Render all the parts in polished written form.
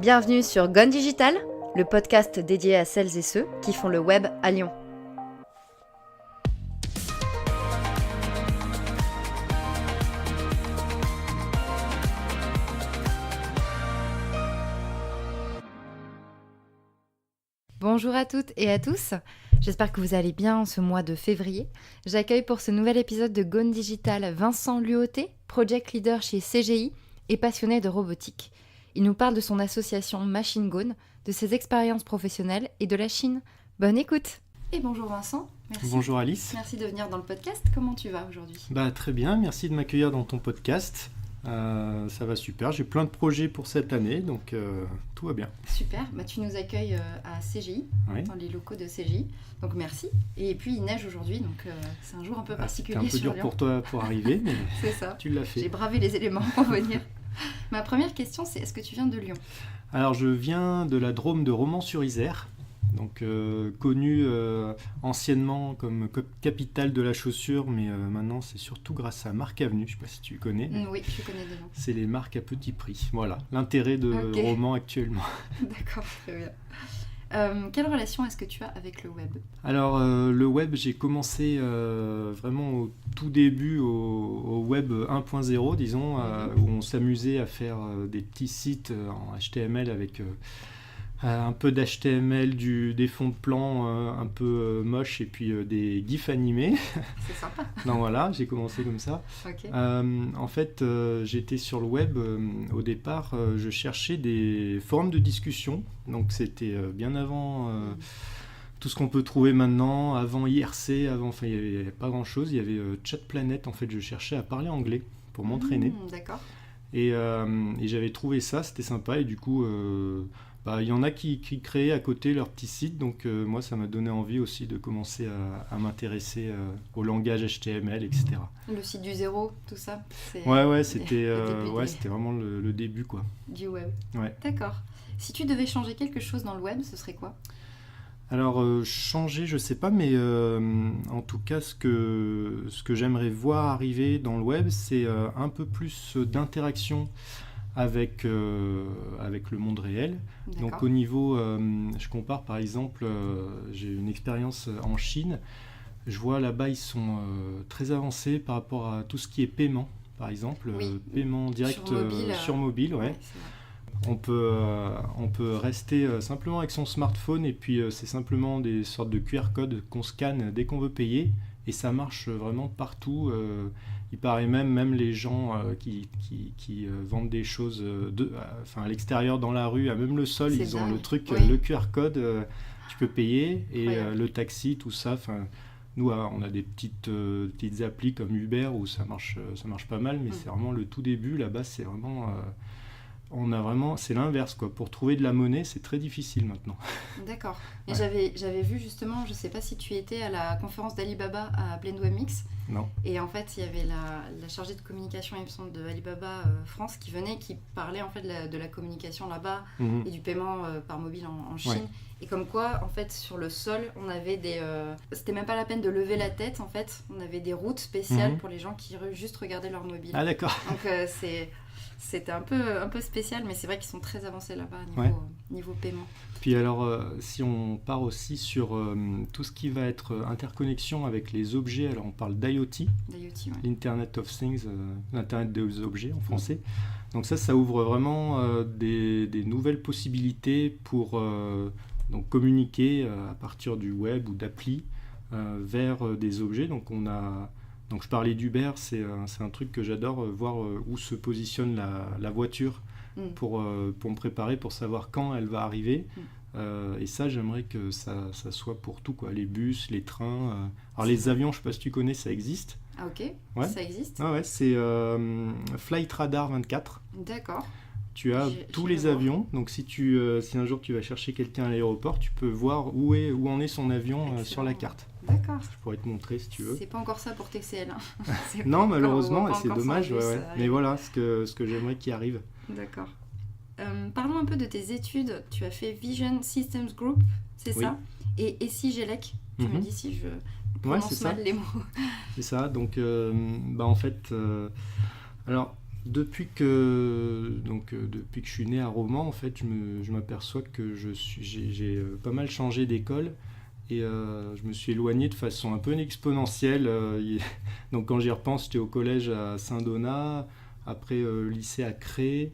Bienvenue sur Gone Digital, le podcast dédié à celles et ceux qui font le web à Lyon. Bonjour à toutes et à tous, j'espère que vous allez bien en ce mois de février. J'accueille pour ce nouvel épisode de Gone Digital Vincent Luoté, project leader chez CGI et passionné de robotique. Il nous parle de son association Machine Gone, de ses expériences professionnelles et de la Chine. Bonne écoute. Et bonjour Vincent. Merci. Bonjour Alice. Merci de venir dans le podcast. Comment tu vas aujourd'hui ? Très bien, merci de m'accueillir dans ton podcast. Ça va super, j'ai plein de projets pour cette année, donc tout va bien. Super, tu nous accueilles à CGI, oui. Dans les locaux de CGI, donc merci. Et puis il neige aujourd'hui, donc c'est un jour un peu particulier sur Lyon. C'était un peu dur pour toi pour arriver, mais c'est ça. Tu l'as fait. J'ai bravé les éléments pour venir. Ma première question, c'est est-ce que tu viens de Lyon ? Alors je viens de la Drôme de Romans-sur-Isère, donc connue anciennement comme capitale de la chaussure, mais maintenant c'est surtout grâce à Marc Avenue, je ne sais pas si tu connais. Oui, je connais des noms. C'est les marques à petit prix, voilà, l'intérêt de Romans actuellement. D'accord, très bien. Quelle relation est-ce que tu as avec le web ? Alors le web, j'ai commencé vraiment au tout début au web 1.0, disons, où on s'amusait à faire des petits sites en HTML avec un peu d'HTML, des fonds de plan un peu moches et puis des gifs animés. C'est sympa. Donc voilà, j'ai commencé comme ça. Okay. En fait, j'étais sur le web au départ, je cherchais des forums de discussion. Donc c'était bien avant tout ce qu'on peut trouver maintenant, avant IRC, il n'y avait pas grand-chose. Il y avait ChatPlanet, en fait, je cherchais à parler anglais pour m'entraîner. D'accord. Et j'avais trouvé ça, c'était sympa et du coup... il y en a qui créaient à côté leur petit site, donc moi ça m'a donné envie aussi de commencer à m'intéresser au langage HTML, etc. Le site du zéro, tout ça c'était vraiment le début quoi. Du web. Ouais. D'accord. Si tu devais changer quelque chose dans le web, ce serait quoi ? Alors changer, je sais pas, mais en tout cas ce que j'aimerais voir arriver dans le web, c'est un peu plus d'interaction avec le monde réel. D'accord. Donc au niveau, je compare par exemple, j'ai une expérience en Chine, je vois là-bas ils sont très avancés par rapport à tout ce qui est paiement, par exemple, paiement direct sur mobile, ouais. On peut rester simplement avec son smartphone et puis c'est simplement des sortes de QR codes qu'on scanne dès qu'on veut payer et ça marche vraiment partout. Il paraît même les gens qui vendent des choses à l'extérieur dans la rue, même le sol, ils ont le truc, le QR code, tu peux payer et le taxi, tout ça. Nous, on a des petites applis comme Uber où ça marche pas mal, mais c'est vraiment le tout début. Là-bas, c'est vraiment... c'est l'inverse quoi. Pour trouver de la monnaie, c'est très difficile maintenant. D'accord. Et j'avais vu justement, je sais pas si tu étais à la conférence d'Alibaba à BlendWebMix. Non. Et en fait, il y avait la chargée de communication, il me semble, de Alibaba France qui venait, qui parlait en fait de la communication là-bas et du paiement par mobile en Chine. Ouais. Et comme quoi, en fait, sur le sol, on avait c'était même pas la peine de lever la tête, en fait. On avait des routes spéciales pour les gens qui juste regardaient leur mobile. Ah d'accord. Donc c'était un peu spécial, mais c'est vrai qu'ils sont très avancés là-bas niveau paiement. Puis alors, si on part aussi sur tout ce qui va être interconnexion avec les objets, alors on parle d'IoT, l'Internet of Things, l'Internet des objets en français. Donc ça ouvre vraiment des nouvelles possibilités pour donc communiquer à partir du web ou d'appli vers des objets. Donc je parlais d'Uber, c'est un truc que j'adore, voir où se positionne la voiture pour me préparer, pour savoir quand elle va arriver. Et ça, j'aimerais que ça soit pour tout, quoi. Les bus, les trains. Alors les avions, je ne sais pas si tu connais, ça existe. Ah ok, ouais. Ça existe. Ah ouais, c'est Flight Radar 24. D'accord. Tu as tous les avions, donc si un jour tu vas chercher quelqu'un à l'aéroport, tu peux voir où en est son avion sur la carte. D'accord. Je pourrais te montrer si tu veux. C'est pas encore ça pour TCL. Hein. Non, malheureusement, et c'est dommage. Mais voilà, ce que j'aimerais qu'il arrive. D'accord. Parlons un peu de tes études. Tu as fait Vision Systems Group, c'est ça ? Et si GELEC, tu me dis si je prononce mal les mots. C'est ça. Donc, en fait, alors depuis que je suis né à Romans, en fait, je m'aperçois que j'ai pas mal changé d'école et je me suis éloigné de façon un peu exponentielle. Donc quand j'y repense, j'étais au collège à Saint-Donat, après lycée à Cré,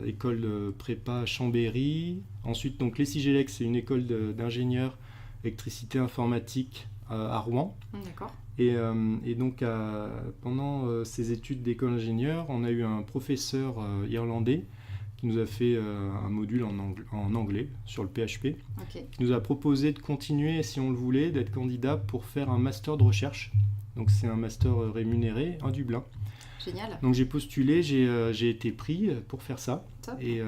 école de prépa à Chambéry. Ensuite, donc l'ESIGELEC, c'est une école d'ingénieurs électricité informatique à Rouen. D'accord. Et donc, pendant ces études d'école d'ingénieur, on a eu un professeur irlandais qui nous a fait un module en anglais sur le PHP, Okay. qui nous a proposé de continuer, si on le voulait, d'être candidat pour faire un master de recherche. Donc, c'est un master rémunéré à Dublin. Génial. Donc, j'ai postulé, j'ai été pris pour faire ça. Top. Et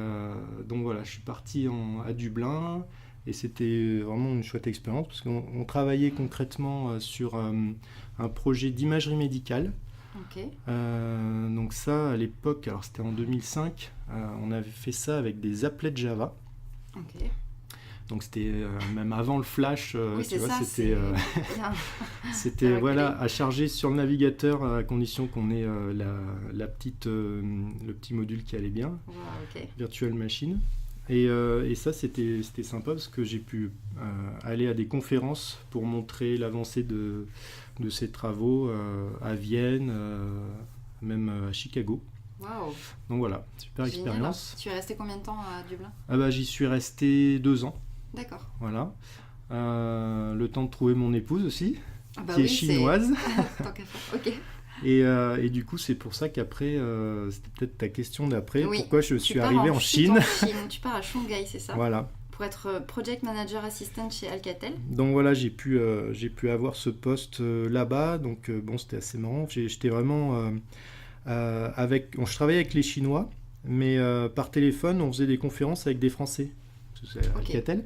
donc, voilà, je suis parti à Dublin. Et c'était vraiment une chouette expérience parce qu'on travaillait concrètement sur un projet d'imagerie médicale. Ok. Donc ça, à l'époque, alors c'était en 2005, on avait fait ça avec des applets de Java. Ok. Donc c'était même avant le Flash, Oui, tu c'est vois, ça. c'était c'était voilà, à charger sur le navigateur à condition qu'on ait le petit module qui allait bien, Wow, ok. Virtual Machine. Et ça, c'était sympa parce que j'ai pu aller à des conférences pour montrer l'avancée de ces travaux à Vienne, même à Chicago. Wow. Donc voilà, super Génial. expérience. Tu es resté combien de temps à Dublin? Ah bah, j'y suis resté 2 ans, D'accord. voilà. Le temps de trouver mon épouse aussi, Ah bah qui est oui, chinoise. Tant qu'à faire. Ok. Et du coup, c'est pour ça qu'après, c'était peut-être ta question d'après, Oui, pourquoi je Tu suis pars arrivé en Chine. Tu pars à Shanghai, c'est ça? Voilà. Pour être Project Manager Assistant chez Alcatel. Donc voilà, j'ai pu avoir ce poste là-bas. Donc bon, c'était assez marrant. J'étais vraiment je travaillais avec les Chinois, mais par téléphone, on faisait des conférences avec des Français. Parce que c'est Alcatel.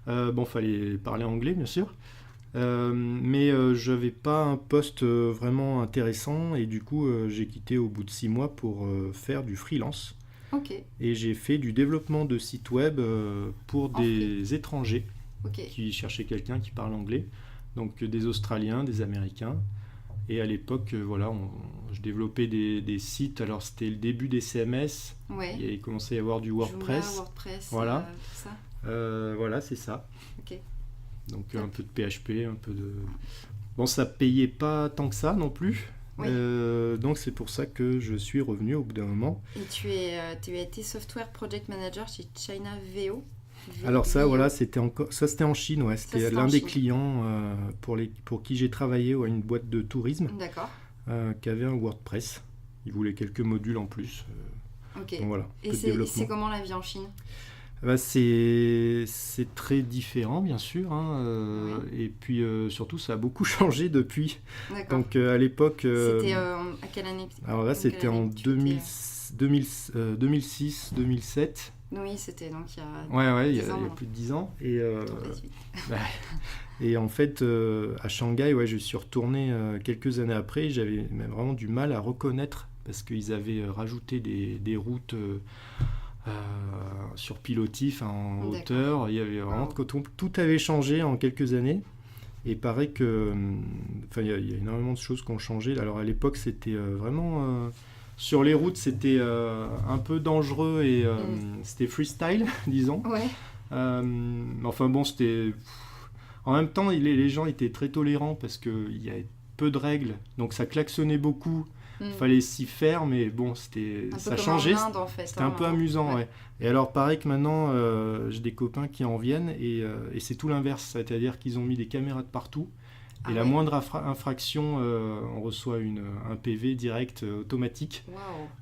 Bon, fallait parler anglais, bien sûr. Mais je n'avais pas un poste vraiment intéressant et du coup, j'ai quitté au bout de 6 mois pour faire du freelance. Ok. Et j'ai fait du développement de sites web pour des étrangers Ok. qui cherchaient quelqu'un qui parle anglais. Donc des Australiens, des Américains. Et à l'époque, voilà, je développais des sites. Alors c'était le début des CMS. Ouais. Il commençait à y avoir du WordPress. Joomla, WordPress. Voilà. Tout ça. Voilà, c'est ça. Ok. Donc un peu de PHP, un peu de... Bon, ça payait pas tant que ça non plus. Oui. Donc c'est pour ça que je suis revenu au bout d'un moment. Et tu as été Software Project Manager chez China VO. Alors ça, VO. voilà, c'était en Chine, ouais. C'était l'un des clients pour qui j'ai travaillé, ouais, une boîte de tourisme D'accord. qui avait un WordPress. Ils voulaient quelques modules en plus. Ok. Donc voilà, Et peu de c'est développement. comment la vie en Chine? Bah, c'est très différent, bien sûr, hein, Oui. et puis surtout, ça a beaucoup changé depuis. D'accord. Donc à l'époque... C'était à quelle année? alors là, En quelle c'était année en que tu étais, 2006, 2007. Oui, c'était donc il y a Ouais, il y 10 a ans. plus de 10 ans. Et, Ton passe vite. et en fait, à Shanghai, ouais, je suis retourné quelques années après. Et j'avais même vraiment du mal à reconnaître parce qu'ils avaient rajouté des routes sur pilotis, en D'accord. hauteur. Il y avait vraiment Wow. tout avait changé en quelques années. Et pareil que, il y a énormément de choses qui ont changé. Alors à l'époque, c'était vraiment sur les routes, c'était un peu dangereux et c'était freestyle, disons. Ouais. Enfin bon, c'était. En même temps, les gens étaient très tolérants parce qu'il y avait peu de règles, donc ça klaxonnait beaucoup. Il fallait s'y faire, mais bon, ça changeait. En Inde, en fait, C'était un peu amusant, ouais. Et alors, pareil que maintenant, j'ai des copains qui en viennent et c'est tout l'inverse. C'est-à-dire qu'ils ont mis des caméras de partout. Et la moindre infraction, on reçoit un PV direct automatique. Wow.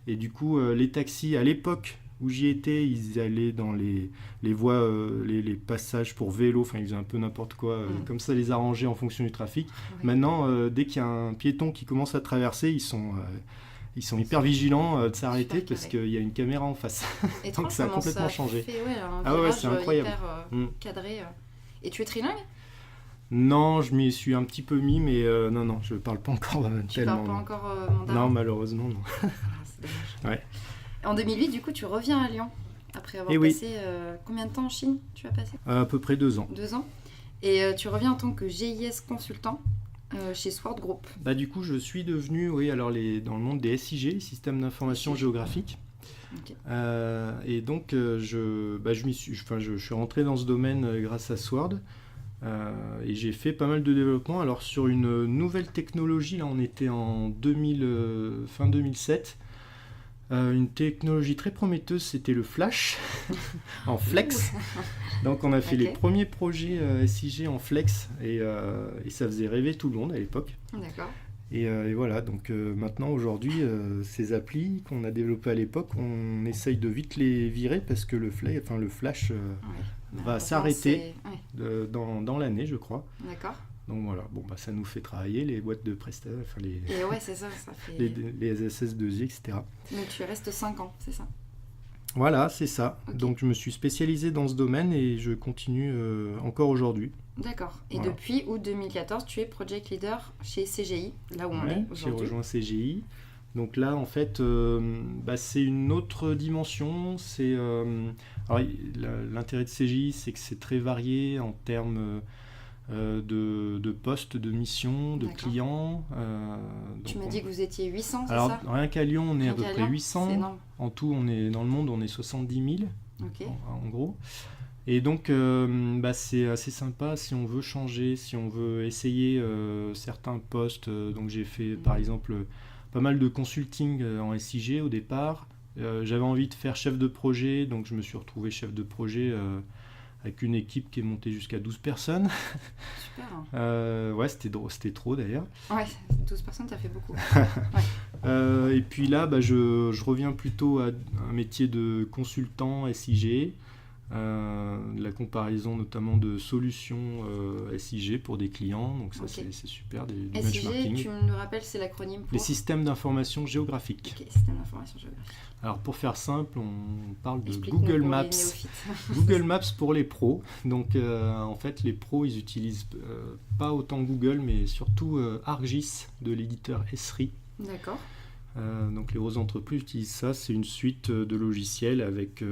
Et du coup, les taxis, à l'époque où j'y étais, ils allaient dans les voies, les passages pour vélo, enfin ils faisaient un peu n'importe quoi, comme ça les arranger en fonction du trafic. Ouais. Maintenant, dès qu'il y a un piéton qui commence à traverser, ils sont hyper vigilants de s'arrêter parce qu'il y a une caméra en face. Donc ça a complètement changé. C'est incroyable. Hyper cadré. Et tu es trilingue? Non, je m'y suis un petit peu mis, mais non, je parle pas encore Tu tellement. parles pas encore mandarin? Non, malheureusement, non. Ah, c'est dommage. Ouais. En 2008, du coup, tu reviens à Lyon après avoir passé combien de temps en Chine tu as passé? À peu près 2 ans. 2 ans. Et tu reviens en tant que GIS consultant chez Sword Group. Du coup, je suis devenu, dans le monde des SIG, les systèmes d'information géographique. Okay. Et donc, je suis rentré dans ce domaine grâce à Sword. Et j'ai fait pas mal de développement. Alors, sur une nouvelle technologie, là, on était en fin 2007. Une technologie très prometteuse, c'était le Flash en Flex. Donc on a fait les premiers projets SIG en Flex et ça faisait rêver tout le monde à l'époque. D'accord. Et voilà, donc maintenant aujourd'hui, ces applis qu'on a développées à l'époque, on essaye de vite les virer parce que le Flash va s'arrêter dans l'année, je crois. D'accord. Donc voilà, ça nous fait travailler les boîtes de prestataires, Et ouais, c'est ça fait... les SS2I, etc. Donc tu restes 5 ans, c'est ça? Voilà, c'est ça. Okay. Donc je me suis spécialisé dans ce domaine et je continue encore aujourd'hui. D'accord. Et depuis août 2014, tu es Project Leader chez CGI, là où on est aujourd'hui. J'ai rejoint CGI. Donc là, en fait, c'est une autre dimension. L'intérêt de CGI, c'est que c'est très varié en termes... de postes, de missions, de clients. Tu m'as dit que vous étiez 800, c'est ça? Alors, rien qu'à Lyon, on est à peu près 800. C'est énorme. En tout, dans le monde, on est 70 000, en gros. Et donc, c'est assez sympa si on veut changer, si on veut essayer certains postes. Donc, j'ai fait, par exemple, pas mal de consulting en SIG au départ. J'avais envie de faire chef de projet, donc je me suis retrouvé chef de projet avec une équipe qui est montée jusqu'à 12 personnes. Super. C'était trop d'ailleurs. Ouais, 12 personnes, ça fait beaucoup. Et puis là, je reviens plutôt à un métier de consultant SIG, la comparaison notamment de solutions SIG pour des clients, donc ça c'est super, du benchmarking. SIG, tu me le rappelles, c'est l'acronyme pour... Les systèmes d'information géographique. Ok, système d'information géographique. Alors pour faire simple, on parle de Google Maps. Google Maps pour les pros. Donc en fait, les pros, ils utilisent pas autant Google, mais surtout ArcGIS de l'éditeur Esri. D'accord. Donc les grosses entreprises utilisent ça. C'est une suite de logiciels avec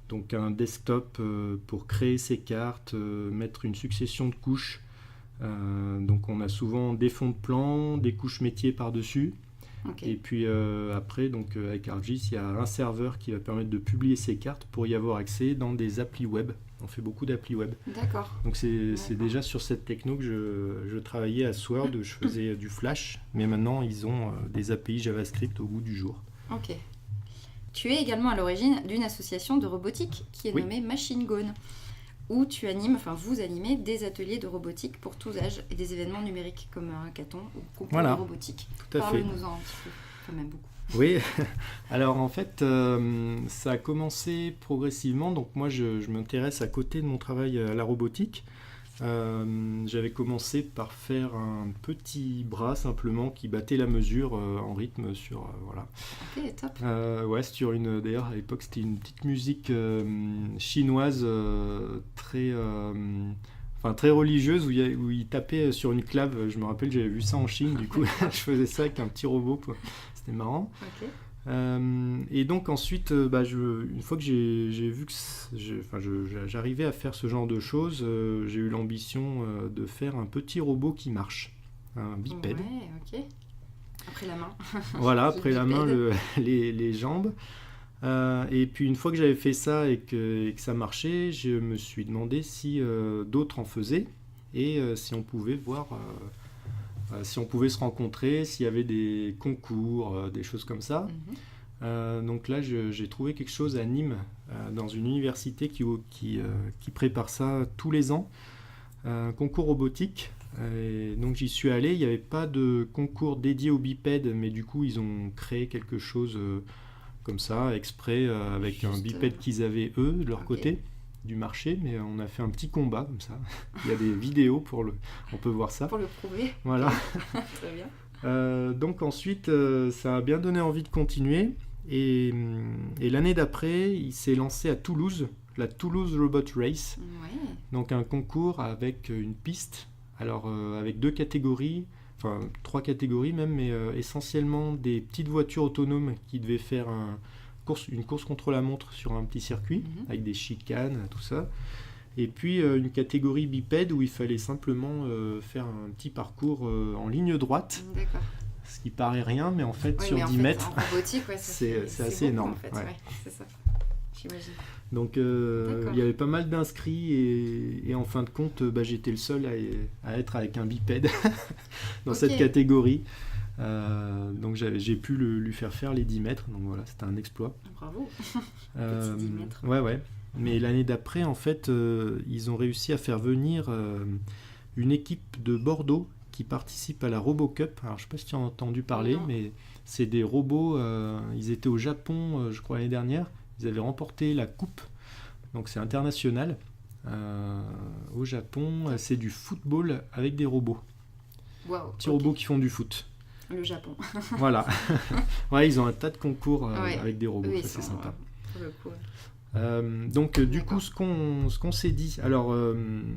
donc un desktop pour créer ses cartes, mettre une succession de couches. Donc on a souvent des fonds de plan, des couches métiers par-dessus. Okay. Et puis après, donc, avec ArcGIS, il y a un serveur qui va permettre de publier ces cartes pour y avoir accès dans des applis web. On fait beaucoup d'applis web. D'accord. Donc c'est déjà sur cette techno que je travaillais à Sword, où je faisais du Flash, mais maintenant ils ont des API JavaScript au goût du jour. Ok. Tu es également à l'origine d'une association de robotique qui est nommée Machine Gone, où vous animez des ateliers de robotique pour tous âges et des événements numériques comme un hackathon ou concours de robotique. Tout à fait. Parle-nous-en un petit peu, quand même beaucoup. Oui, alors en fait, ça a commencé progressivement. Donc moi, je m'intéresse à côté de mon travail à la robotique. J'avais commencé par faire un petit bras simplement qui battait la mesure en rythme sur voilà. Ok, top. D'ailleurs à l'époque c'était une petite musique chinoise très religieuse où il tapait sur une clave. Je me rappelle, j'avais vu ça en Chine. Du coup, je faisais ça avec un petit robot. C'était marrant. Ok. Et donc ensuite, une fois que j'ai vu que j'arrivais à faire ce genre de choses, j'ai eu l'ambition de faire un petit robot qui marche, un bipède. Ouais, ok. Après la main. Voilà, après la main, les jambes. Et puis une fois que j'avais fait ça et que ça marchait, je me suis demandé si d'autres en faisaient et si on pouvait voir... si on pouvait se rencontrer, s'il y avait des concours, des choses comme ça. Donc là, j'ai trouvé quelque chose à Nîmes, dans une université qui prépare ça tous les ans, un concours robotique. Et donc j'y suis allé, il n'y avait pas de concours dédié aux bipèdes, mais du coup ils ont créé quelque chose comme ça, exprès, avec un bipède qu'ils avaient eux, de leur côté. Du marché, mais on a fait un petit combat comme ça. Il y a des vidéos on peut voir ça. Pour le prouver. Voilà. Très bien. Donc ensuite, ça a bien donné envie de continuer. Et l'année d'après, il s'est lancé à Toulouse, la Toulouse Robot Race. Ouais. Donc un concours avec une piste, alors avec 2 catégories, enfin 3 catégories même, mais essentiellement des petites voitures autonomes qui devaient faire une course contre la montre sur un petit circuit avec des chicanes, tout ça, Et puis une catégorie bipède où il fallait simplement faire un petit parcours en ligne droite. D'accord. Ce qui paraît rien, mais en fait, sur 10 mètres, en robotique, c'est assez beaucoup, énorme. En fait. Ouais, c'est ça, j'imagine. Donc, il y avait pas mal d'inscrits et en fin de compte, j'étais le seul à être avec un bipède dans cette catégorie. Donc, j'ai pu lui faire les 10 mètres. Donc, voilà, c'était un exploit. Bravo. Petit 10 mètres. Ouais. Mais l'année d'après, en fait, ils ont réussi à faire venir une équipe de Bordeaux qui participent à la RoboCup. Alors, je ne sais pas si tu as entendu parler, mais c'est des robots. Ils étaient au Japon, je crois, l'année dernière. Ils avaient remporté la coupe. Donc, c'est international. Au Japon, c'est du football avec des robots. Wow, petits robots qui font du foot. Le Japon. Voilà. Ouais, ils ont un tas de concours avec des robots. Ça, c'est sympa. Pour le coup, donc du coup ce qu'on s'est dit, alors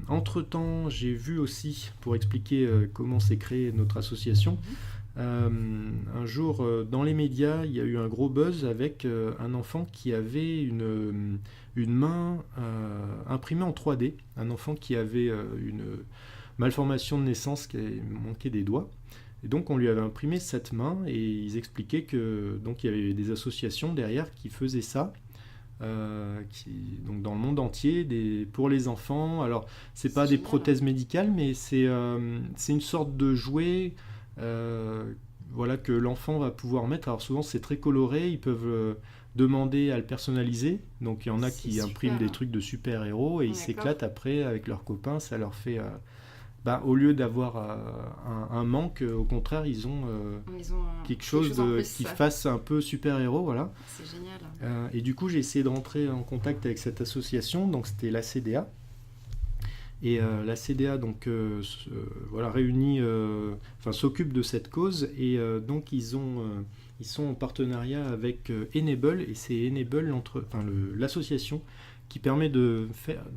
entre-temps j'ai vu aussi, pour expliquer comment s'est créée notre association, un jour dans les médias il y a eu un gros buzz avec un enfant qui avait une main imprimée en 3D, un enfant qui avait une malformation de naissance qui manquait des doigts. Et donc on lui avait imprimé cette main et ils expliquaient que donc il y avait des associations derrière qui faisaient ça. Donc dans le monde entier pour les enfants. Alors c'est pas des prothèses médicales, mais c'est une sorte de jouet que l'enfant va pouvoir mettre. Alors souvent c'est très coloré, ils peuvent demander à le personnaliser, donc il y en a qui impriment des trucs de super-héros et ils s'éclatent après avec leurs copains. Ça leur fait au lieu d'avoir un manque, au contraire, ils ont quelque chose qui fasse un peu super-héros, voilà. C'est génial. Et du coup, j'ai essayé de rentrer en contact avec cette association, donc c'était la CDA. Et la CDA donc, réunit, s'occupe de cette cause, et donc ils sont en partenariat avec Enable, et c'est Enable, l'association qui permet de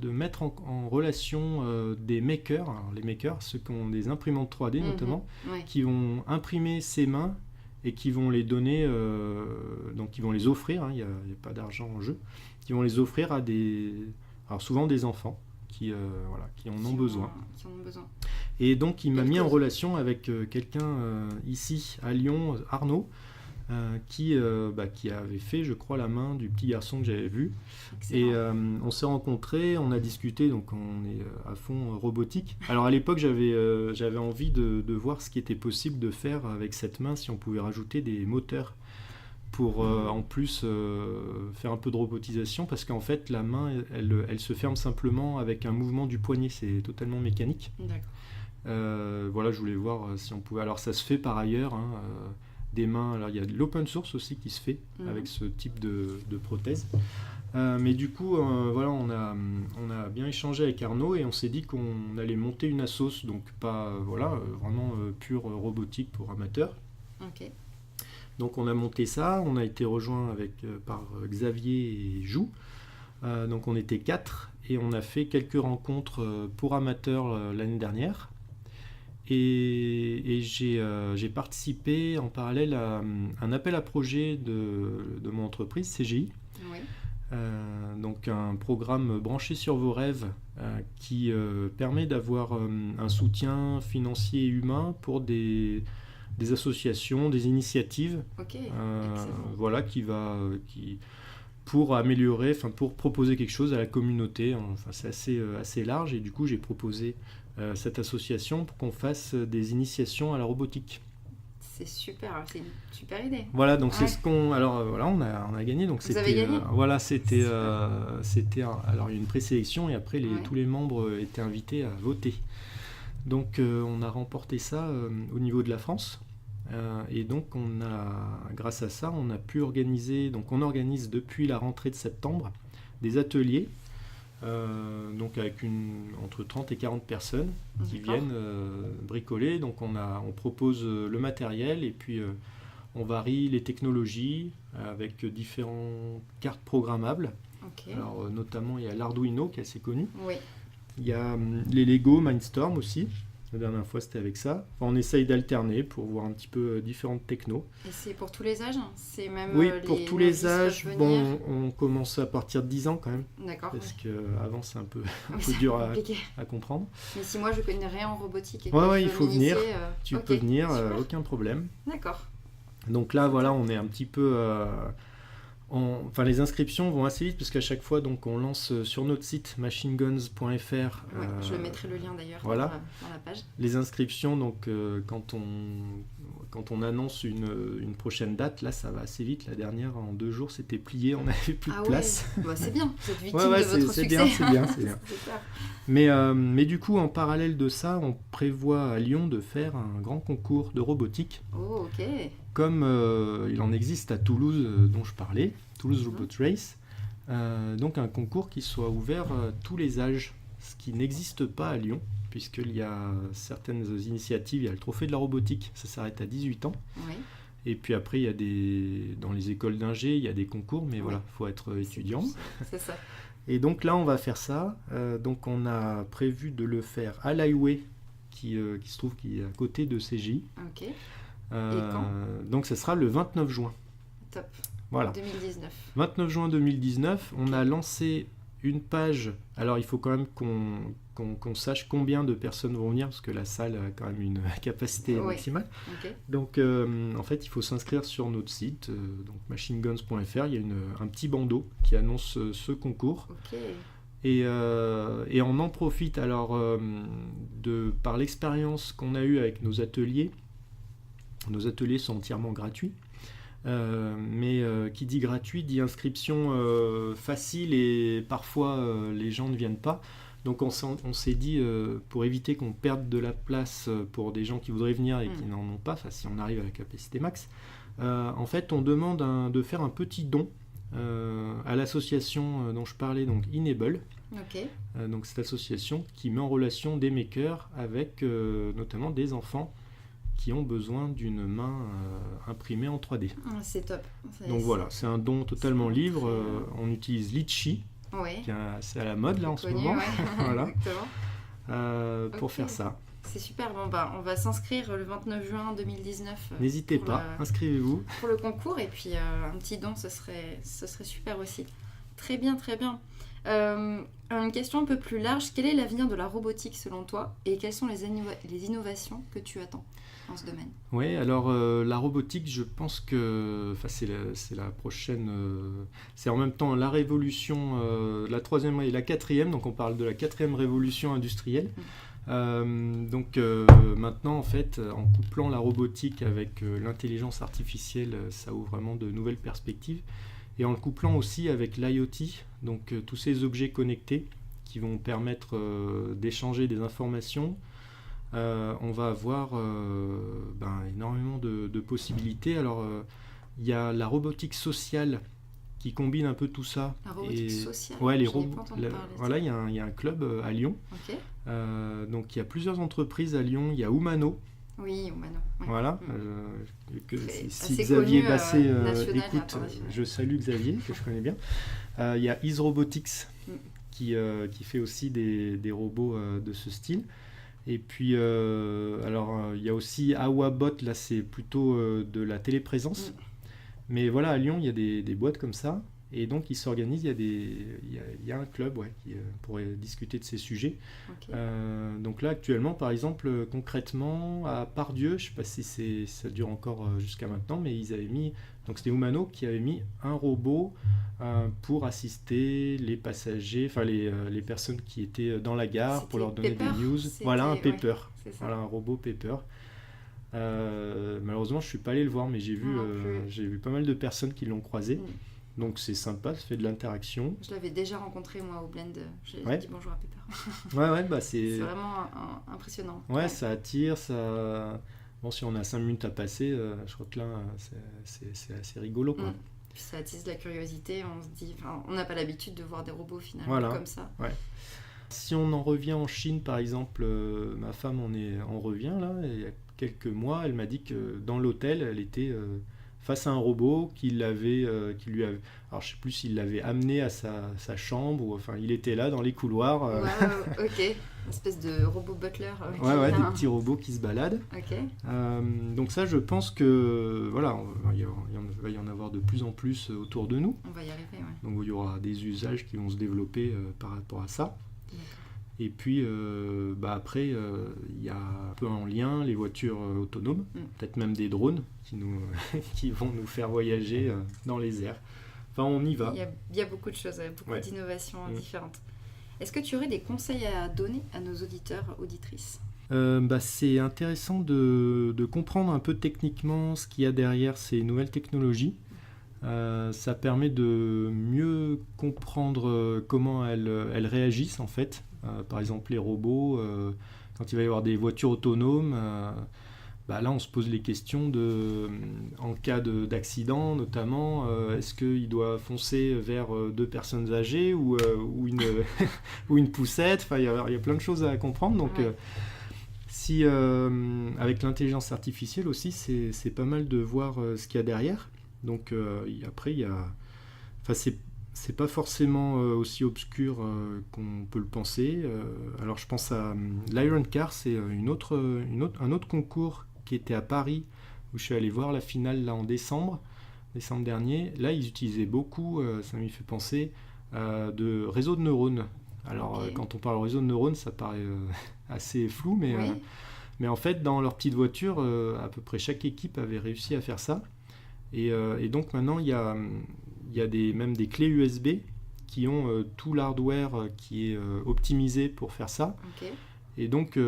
mettre en relation des makers. Alors, les makers, ceux qui ont des imprimantes 3D notamment, qui vont imprimer ces mains et qui vont les donner, donc qui vont les offrir, il n'y a pas d'argent en jeu, qui vont les offrir à souvent des enfants qui en ont besoin. Et donc il m'a mis en relation avec quelqu'un ici à Lyon, Arnaud, qui avait fait, je crois, la main du petit garçon que j'avais vu. Excellent. Et on s'est rencontrés, on a discuté, donc on est à fond robotique. Alors à l'époque, j'avais envie de voir ce qui était possible de faire avec cette main, si on pouvait rajouter des moteurs pour en plus faire un peu de robotisation, parce qu'en fait, la main, elle se ferme simplement avec un mouvement du poignet, c'est totalement mécanique. D'accord. Je voulais voir si on pouvait... Alors ça se fait par ailleurs, des mains. Alors il y a de l'open source aussi qui se fait avec ce type de prothèse. Mais du coup, on a bien échangé avec Arnaud et on s'est dit qu'on allait monter une assos, donc pas vraiment pure robotique pour amateurs. Ok. Donc on a monté ça, on a été rejoint par Xavier et Jou. Donc on était 4 et on a fait quelques rencontres pour amateurs l'année dernière. Et j'ai participé en parallèle à un appel à projet de mon entreprise, CGI. Oui. Donc un programme branché sur vos rêves qui permet d'avoir un soutien financier et humain pour des associations, des initiatives. Pour améliorer, pour proposer quelque chose à la communauté. C'est assez large et du coup j'ai proposé cette association pour qu'on fasse des initiations à la robotique. C'est super, c'est une super idée. Voilà, donc c'est ce qu'on... Alors on a gagné. Donc vous avez gagné c'était alors il y a une présélection et après tous les membres étaient invités à voter. Donc on a remporté ça au niveau de la France. Et donc grâce à ça, on a pu organiser, donc on organise depuis la rentrée de septembre des ateliers, donc avec entre 30 et 40 personnes qui viennent bricoler. Donc on propose le matériel et puis on varie les technologies avec différentes cartes programmables. Okay. Alors notamment il y a l'Arduino qui est assez connu. Oui. Il y a les Lego Mindstorm aussi. La dernière fois, c'était avec ça. Enfin, on essaye d'alterner pour voir un petit peu différentes technos. Et c'est pour tous les âges? C'est même Oui, pour tous les âges. peuvent Bon, venir. on commence à partir de 10 ans quand même. D'accord. Parce Oui. qu'avant, c'est un peu Oui, c'est dur compliqué. à comprendre. Mais si moi je connais rien en robotique et que Ouais, je il veux faut m'initier, venir. Tu ok, peux venir, super. aucun problème. D'accord. Donc là, voilà, on est un petit peu... Enfin, les inscriptions vont assez vite parce qu'à chaque fois, donc, on lance sur notre site machineguns.fr. Ouais, je mettrai le lien d'ailleurs voilà. dans la page. Les inscriptions, donc quand on annonce une prochaine date, là ça va assez vite. La dernière, en 2 jours, c'était plié, on n'avait plus de place. Ouais. Bah, c'est bien, vous êtes victime Ouais, de votre c'est succès. bien, c'est bien. C'est super. Mais du coup, en parallèle de ça, on prévoit à Lyon de faire un grand concours de robotique, Oh, ok. comme il en existe à Toulouse, dont je parlais, Toulouse Robot Race. Donc un concours qui soit ouvert à tous les âges, ce qui n'existe pas à Lyon, puisqu'il y a certaines initiatives. Il y a le trophée de la robotique, ça s'arrête à 18 ans. Oui. Et puis après, il y a dans les écoles d'ingé, il y a des concours, mais voilà, il faut être étudiant. C'est ça. Et donc là, on va faire ça. Donc on a prévu de le faire à l'Highway, qui se trouve qui est à côté de CGI. Ok. Quand donc ça sera le 29 juin. Top. Voilà. 2019. 29 juin 2019, on a lancé une page. Alors il faut quand même qu'on sache combien de personnes vont venir, parce que la salle a quand même une capacité maximale. Okay. Donc en fait, il faut s'inscrire sur notre site, donc machineguns.fr. Il y a un petit bandeau qui annonce ce concours. Okay. Et on en profite alors par l'expérience qu'on a eue avec nos ateliers. Nos ateliers sont entièrement gratuits. Mais qui dit gratuit dit inscription facile, et parfois les gens ne viennent pas. Donc on s'est dit, pour éviter qu'on perde de la place pour des gens qui voudraient venir et qui n'en ont pas, si on arrive à la capacité max, en fait on demande de faire un petit don à l'association dont je parlais, donc Enable. Okay. Donc cette association qui met en relation des makers avec notamment des enfants qui ont besoin d'une main imprimée en 3D. C'est top. Donc voilà, c'est un don totalement libre. On utilise Litchi, qui est à la mode là en ce moment. Voilà. Pour faire ça. C'est super. Bon, on va s'inscrire le 29 juin 2019. N'hésitez pas, inscrivez-vous. Pour le concours, et puis un petit don, ce serait super aussi. Très bien, très bien. Une question un peu plus large. Quel est l'avenir de la robotique selon toi, et quelles sont les innovations que tu attends dans ce domaine? Oui, alors la robotique, je pense que c'est la prochaine... c'est en même temps la révolution, la 3e et la 4e, donc on parle de la 4e révolution industrielle. Donc maintenant, en fait, en couplant la robotique avec l'intelligence artificielle, ça ouvre vraiment de nouvelles perspectives. Et en le couplant aussi avec l'IoT, donc tous ces objets connectés qui vont permettre d'échanger des informations, on va avoir énormément de possibilités. Alors, il y a la robotique sociale qui combine un peu tout ça. La robotique sociale. Ouais, voilà, il y a un club à Lyon. Okay. Donc, il y a plusieurs entreprises à Lyon. Il y a Humano. Oui, Humano. Ouais. Voilà. Si connu, Xavier Basset écoute, je salue Xavier, que je connais bien. Il y a Is Robotics qui fait aussi des robots de ce style. Et puis, il y a aussi Awabot, là c'est plutôt de la téléprésence. Mais voilà, à Lyon, il y a des boîtes comme ça. Et donc, ils s'organisent, il y a un club qui pourrait discuter de ces sujets. Okay. Donc là, actuellement, par exemple, concrètement, à Pardieu, je ne sais pas si ça dure encore jusqu'à maintenant, mais ils avaient mis, donc c'était Humano qui avait mis un robot pour assister les passagers, enfin les personnes qui étaient dans la gare, pour leur donner des news. Voilà, un Pepper. Voilà, un robot Pepper. Malheureusement, je ne suis pas allé le voir, mais j'ai vu pas mal de personnes qui l'ont croisé. Donc c'est sympa, ça fait de l'interaction. Je l'avais déjà rencontré moi au Blend, j'ai dit bonjour à Pepper. C'est vraiment impressionnant. Ouais, ça attire, ça... Bon, si on a 5 minutes à passer, je crois que là, c'est assez rigolo, quoi. Puis ça attise la curiosité, on se dit... on n'a pas l'habitude de voir des robots finalement comme ça. Ouais. Si on en revient en Chine, par exemple, ma femme on revient là, et il y a quelques mois, elle m'a dit que dans l'hôtel, elle était face à un robot qui lui avait, alors je sais plus s'il l'avait amené à sa chambre ou enfin il était là dans les couloirs. Wow, ok, une espèce de robot butler. Ouais, des petits robots qui se baladent. Ok. Donc ça, je pense que voilà, il va y en avoir de plus en plus autour de nous. On va y arriver, ouais. Donc il y aura des usages qui vont se développer par rapport à ça. D'accord. Et puis après, il y a un peu en lien les voitures autonomes, peut-être même des drones qui vont nous faire voyager dans les airs. Enfin, on y va. Il y a beaucoup de choses, beaucoup d'innovations différentes. Est-ce que tu aurais des conseils à donner à nos auditeurs, auditrices ? C'est intéressant de comprendre un peu techniquement ce qu'il y a derrière ces nouvelles technologies. Ça permet de mieux comprendre comment elles réagissent en fait. Par exemple les robots, quand il va y avoir des voitures autonomes, là on se pose les questions en cas d'accident notamment, est-ce qu'il doit foncer vers deux personnes âgées ou une poussette, il y a plein de choses à comprendre. Donc si avec l'intelligence artificielle aussi c'est pas mal de voir ce qu'il y a derrière. Donc après il y a, c'est pas forcément aussi obscur qu'on peut le penser. Alors je pense à l'Iron Car, c'est un autre concours qui était à Paris où je suis allé voir la finale là en décembre dernier. Là ils utilisaient beaucoup, ça m'y fait penser, de réseaux de neurones. Alors quand on parle de réseau de neurones, ça paraît assez flou, mais en fait dans leur petite voiture, à peu près chaque équipe avait réussi à faire ça. Et donc maintenant il y a même des clés USB qui ont tout l'hardware qui est optimisé pour faire ça. Okay. Et donc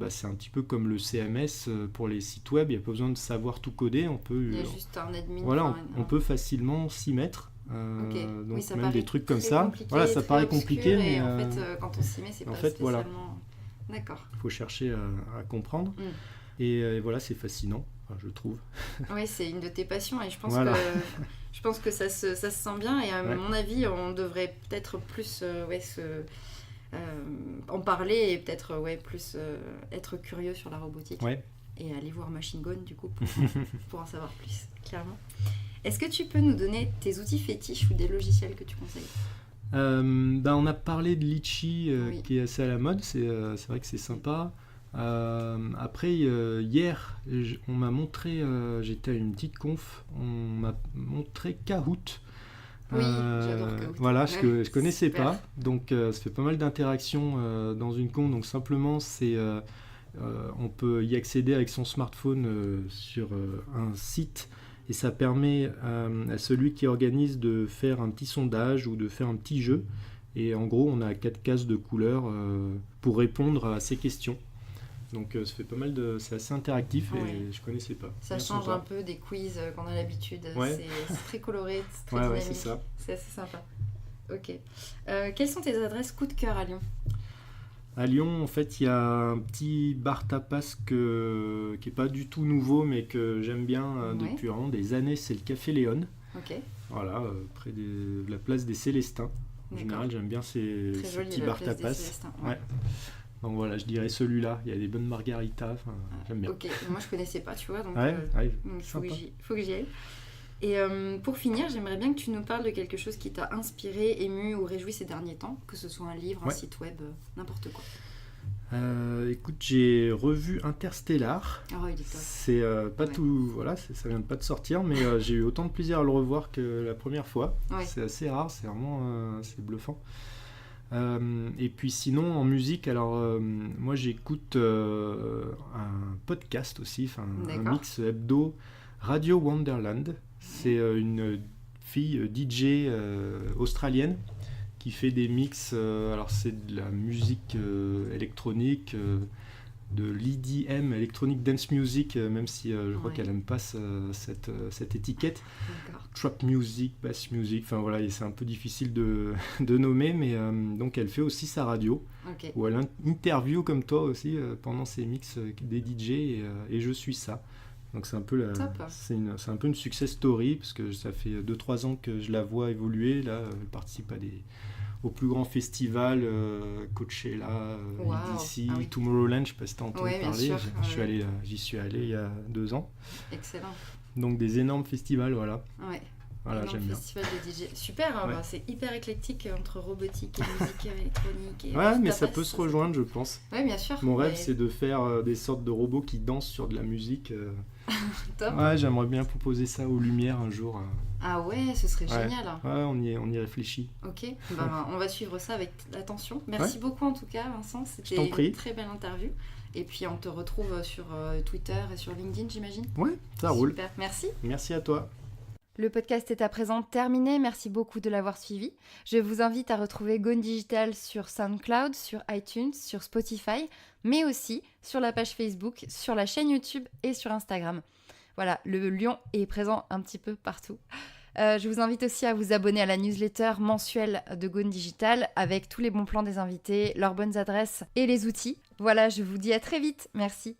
c'est un petit peu comme le CMS pour les sites web, il n'y a pas besoin de savoir tout coder. Il y a juste un admin. Voilà, on peut facilement s'y mettre. Donc ça même des trucs comme ça. Voilà, ça paraît compliqué, mais en fait, quand on s'y met, c'est pas spécialement... Voilà. D'accord. Il faut chercher à comprendre. Et voilà, c'est fascinant, je trouve. Oui, c'est une de tes passions et je pense que ça se sent bien. Et à mon avis, on devrait peut-être plus en parler et peut-être plus être curieux sur la robotique. Ouais. Et aller voir Machine Gun, du coup, pour en savoir plus, clairement. Est-ce que tu peux nous donner tes outils fétiches ou des logiciels que tu conseilles ? On a parlé de Litchi qui est assez à la mode, c'est vrai que c'est sympa. Après hier on m'a montré, j'étais à une petite conf, on m'a montré Kahoot. Oui, j'adore Kahoot. Voilà, je connaissais pas, donc ça fait pas mal d'interactions dans une conf. Donc simplement on peut y accéder avec son smartphone sur un site. Et ça permet à celui qui organise de faire un petit sondage ou de faire un petit jeu. Et en gros, on a 4 cases de couleurs pour répondre à ces questions. Donc ça fait pas mal c'est assez interactif et je connaissais pas. Ça change un peu des quiz qu'on a l'habitude. Ouais. C'est très coloré, c'est très dynamique. C'est ça. C'est assez sympa. Ok. Quelles sont tes adresses coup de cœur à Lyon ? À Lyon, en fait, il y a un petit bar tapas qui est pas du tout nouveau, mais que j'aime bien depuis vraiment des années. C'est le Café Léon. Ok. Voilà, près de la place des Célestins. En général, j'aime bien ces petits bars tapas. Ouais. Donc voilà, je dirais celui-là. Il y a des bonnes margaritas. J'aime bien. Ok. Moi, je connaissais pas, tu vois. Donc, faut que j'y aille. Et pour finir, j'aimerais bien que tu nous parles de quelque chose qui t'a inspiré, ému ou réjoui ces derniers temps, que ce soit un livre, un site web, n'importe quoi. Écoute, j'ai revu Interstellar. Oh, il est top. C'est pas tout, voilà, ça vient de pas de sortir, mais j'ai eu autant de plaisir à le revoir que la première fois. Ouais. C'est assez rare, c'est vraiment c'est bluffant. Et puis sinon en musique, alors moi j'écoute un podcast aussi, un mix hebdo, Radio Wonderland. C'est une fille DJ australienne qui fait des mix, alors c'est de la musique électronique, de l'EDM, Electronic Dance Music, même si je crois qu'elle n'aime pas cette étiquette. D'accord. Trap music, bass music, enfin voilà, et c'est un peu difficile de nommer, mais donc elle fait aussi sa radio, où elle interview comme toi aussi pendant ses mix des DJ, et je suis ça. Donc c'est un peu c'est un peu une success story, parce que ça fait 2-3 ans que je la vois évoluer. Là, elle participe au plus grand festival, Coachella, EDC, Tomorrowland, je ne sais pas si tu as entendu parler. J'y suis allé il y a 2 ans. Excellent. Donc des énormes festivals, voilà. Ouais. Voilà, j'aime bien. Festival de DJ. Super, Ouais. c'est hyper éclectique entre robotique et musique électronique. Et Ouais, mais tout à ça fait, peut se rejoindre, je pense. Oui, bien sûr. Mon rêve, mais c'est de faire des sortes de robots qui dansent sur de la musique. top. Ouais, j'aimerais bien proposer ça aux Lumières un jour. Ah ouais, ce serait Ouais. génial. Ouais, on y réfléchit. Ok, on va suivre ça avec attention. Merci beaucoup en tout cas, Vincent. Je t'en C'était prie. une très belle interview. Et puis on te retrouve sur Twitter et sur LinkedIn, j'imagine. Ouais, ça roule. Super, merci. Merci à toi. Le podcast est à présent terminé, merci beaucoup de l'avoir suivi. Je vous invite à retrouver Gone Digital sur SoundCloud, sur iTunes, sur Spotify, mais aussi sur la page Facebook, sur la chaîne YouTube et sur Instagram. Voilà, le lion est présent un petit peu partout. Je vous invite aussi à vous abonner à la newsletter mensuelle de Gone Digital avec tous les bons plans des invités, leurs bonnes adresses et les outils. Voilà, je vous dis à très vite, merci.